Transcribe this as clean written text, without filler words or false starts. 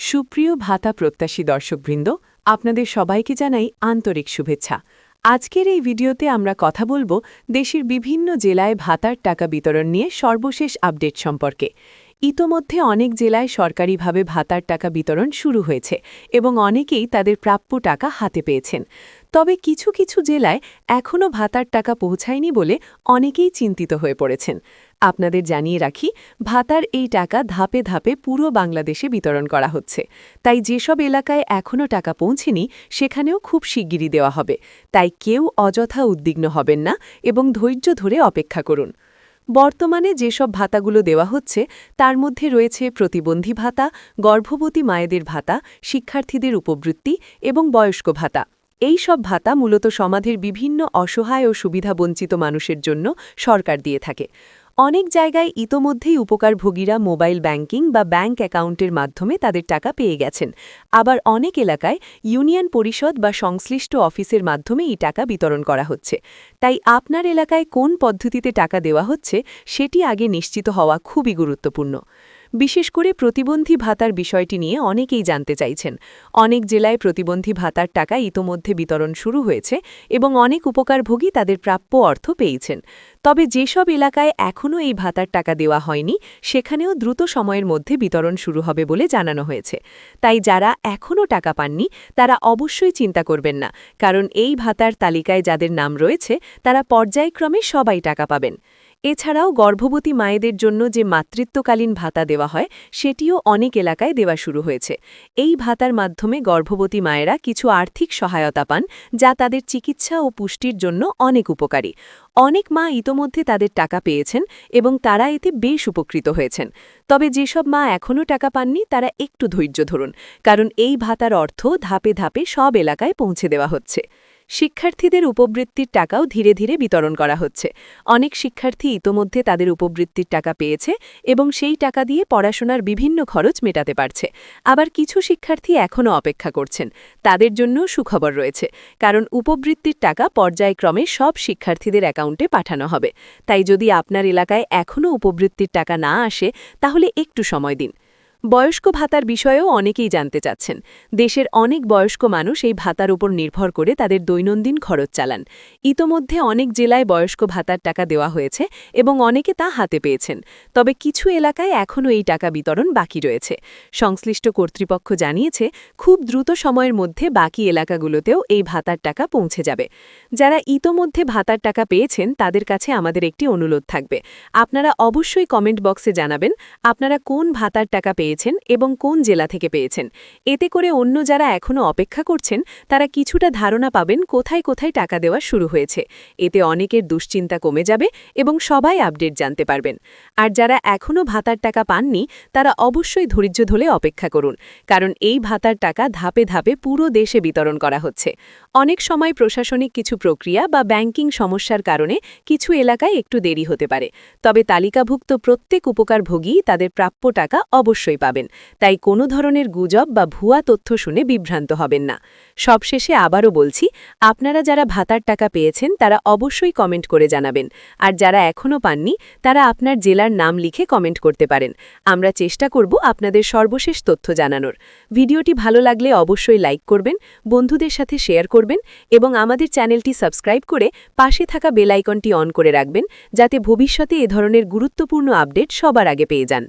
সুপ্রিয় ভাতা প্রত্যাশী দর্শকবৃন্দ, আপনাদের সবাইকে জানাই আন্তরিক শুভেচ্ছা। আজকের এই ভিডিওতে আমরা কথা বলবো দেশের বিভিন্ন জেলায় ভাতার টাকা বিতরণ নিয়ে সর্বশেষ আপডেট সম্পর্কে। ইতোমধ্যে অনেক জেলায় সরকারিভাবে ভাতার টাকা বিতরণ শুরু হয়েছে এবং অনেকেই তাদের প্রাপ্য টাকা হাতে পেয়েছেন। তবে কিছু কিছু জেলায় এখনও ভাতার টাকা পৌঁছায়নি বলে অনেকেই চিন্তিত হয়ে পড়েছেন। আপনাদের জানিয়ে রাখি, ভাতার এই টাকা ধাপে ধাপে পুরো বাংলাদেশে বিতরণ করা হচ্ছে। তাই যেসব এলাকায় এখনও টাকা পৌঁছেনি সেখানেও খুব শিগগিরই দেওয়া হবে। তাই কেউ অযথা উদ্বিগ্ন হবেন না এবং ধৈর্য ধরে অপেক্ষা করুন। বর্তমানে যেসব ভাতাগুলো দেওয়া হচ্ছে তার মধ্যে রয়েছে প্রতিবন্ধী ভাতা, গর্ভবতী মায়েদের ভাতা, শিক্ষার্থীদের উপবৃত্তি এবং বয়স্ক ভাতা। এই সব ভাতা মূলত সমাজের বিভিন্ন অসহায় ও সুবিধাবঞ্চিত মানুষের জন্য সরকার দিয়ে থাকে। অনেক জায়গায় ইতোমধ্যেই উপকারভোগীরা মোবাইল ব্যাংকিং বা ব্যাংক অ্যাকাউন্টের মাধ্যমে তাদের টাকা পেয়ে গেছেন। আবার অনেক এলাকায় ইউনিয়ন পরিষদ বা সংশ্লিষ্ট অফিসের মাধ্যমে এই টাকা বিতরণ করা হচ্ছে। তাই আপনার এলাকায় কোন পদ্ধতিতে টাকা দেওয়া হচ্ছে সেটি আগে নিশ্চিত হওয়া খুবই গুরুত্বপূর্ণ। বিশেষ করে প্রতিবন্ধী ভাতার বিষয়টি নিয়ে অনেকেই জানতে চাইছেন। অনেক জেলায় প্রতিবন্ধী ভাতার টাকা ইতোমধ্যে বিতরণ শুরু হয়েছে এবং অনেক উপকারভোগী তাদের প্রাপ্য অর্থ পেয়েছেন। তবে যেসব এলাকায় এখনও এই ভাতার টাকা দেওয়া হয়নি সেখানেও দ্রুত সময়ের মধ্যে বিতরণ শুরু হবে বলে জানানো হয়েছে। তাই যারা এখনও টাকা পাননি তারা অবশ্যই চিন্তা করবেন না, কারণ এই ভাতার তালিকায় যাদের নাম রয়েছে তারা পর্যায়ক্রমে সবাই টাকা পাবেন। এছাড়াও গর্ভবতী মায়েদের জন্য যে মাতৃত্বকালীন ভাতা দেওয়া হয় সেটিও অনেক এলাকায় দেওয়া শুরু হয়েছে। এই ভাতার মাধ্যমে গর্ভবতী মায়েরা কিছু আর্থিক সহায়তা পান, যা তাদের চিকিৎসা ও পুষ্টির জন্য অনেক উপকারী। অনেক মা ইতোমধ্যে তাদের টাকা পেয়েছেন এবং তারা এতে বেশ উপকৃত হয়েছেন। তবে যেসব মা এখনও টাকা পাননি তারা একটু ধৈর্য ধরুন, কারণ এই ভাতার অর্থ ধাপে ধাপে সব এলাকায় পৌঁছে দেওয়া হচ্ছে। শিক্ষার্থীদের উপবৃত্তির টাকাও ধীরে ধীরে বিতরণ করা হচ্ছে। অনেক শিক্ষার্থী ইতোমধ্যে তাদের উপবৃত্তির টাকা পেয়েছে এবং সেই টাকা দিয়ে পড়াশোনার বিভিন্ন খরচ মেটাতে পারছে। আবার কিছু শিক্ষার্থী এখনও অপেক্ষা করছেন। তাদের জন্য সুখবর রয়েছে, কারণ উপবৃত্তির টাকা পর্যায়ক্রমে সব শিক্ষার্থীদের অ্যাকাউন্টে পাঠানো হবে। তাই যদি আপনার এলাকায় এখনও উপবৃত্তির টাকা না আসে তাহলে একটু সময় দিন। বয়স্ক ভাতার বিষয়েও অনেকেই জানতে চাচ্ছেন। দেশের অনেক বয়স্ক মানুষ এই ভাতার উপর নির্ভর করে তাদের দৈনন্দিন খরচ চালান। ইতোমধ্যে অনেক জেলায় বয়স্ক ভাতার টাকা দেওয়া হয়েছে এবং অনেকে তা হাতে পেয়েছেন। তবে কিছু এলাকায় এখনও এই টাকা বিতরণ বাকি রয়েছে। সংশ্লিষ্ট কর্তৃপক্ষ জানিয়েছে, খুব দ্রুত সময়ের মধ্যে বাকি এলাকাগুলোতেও এই ভাতার টাকা পৌঁছে যাবে। যারা ইতোমধ্যে ভাতার টাকা পেয়েছেন তাদের কাছে আমাদের একটি অনুরোধ থাকবে। আপনারা অবশ্যই কমেন্ট বক্সে জানাবেন আপনারা কোন ভাতার টাকা পেয়েছেন এবং কোন জেলা থেকে পেয়েছেন। এতে করে অন্য যারা এখনও অপেক্ষা করছেন তারা কিছুটা ধারণা পাবেন কোথায় কোথায় টাকা দেওয়া শুরু হয়েছে। এতে অনেকের দুশ্চিন্তা কমে যাবে এবং সবাই আপডেট জানতে পারবেন। আর যারা এখনও ভাতার টাকা পাননি তারা অবশ্যই ধৈর্য ধরে অপেক্ষা করুন, কারণ এই ভাতার টাকা ধাপে ধাপে পুরো দেশে বিতরণ করা হচ্ছে। অনেক সময় প্রশাসনিক কিছু প্রক্রিয়া বা ব্যাংকিং সমস্যার কারণে কিছু এলাকায় একটু দেরি হতে পারে। তবে তালিকাভুক্ত প্রত্যেক উপকারভোগী তাদের প্রাপ্য টাকা অবশ্যই পাবেন। তাই কোনো ধরনের গুজব বা ভুয়া তথ্য শুনে বিভ্রান্ত হবেন না। সবশেষে আবারও বলছি, আপনারা যারা ভাতার টাকা পেয়েছেন তারা অবশ্যই কমেন্ট করে জানাবেন। আর যারা এখনও পাননি তারা আপনার জেলার নাম লিখে কমেন্ট করতে পারেন। আমরা চেষ্টা করব আপনাদের সর্বশেষ তথ্য জানানোর। ভিডিওটি ভালো লাগলে অবশ্যই লাইক করবেন, বন্ধুদের সাথে শেয়ার করবেন এবং আমাদের চ্যানেলটি সাবস্ক্রাইব করে পাশে থাকা বেল আইকনটি অন করে রাখবেন, যাতে ভবিষ্যতে এ ধরনের গুরুত্বপূর্ণ আপডেট সবার আগে পেয়ে যান।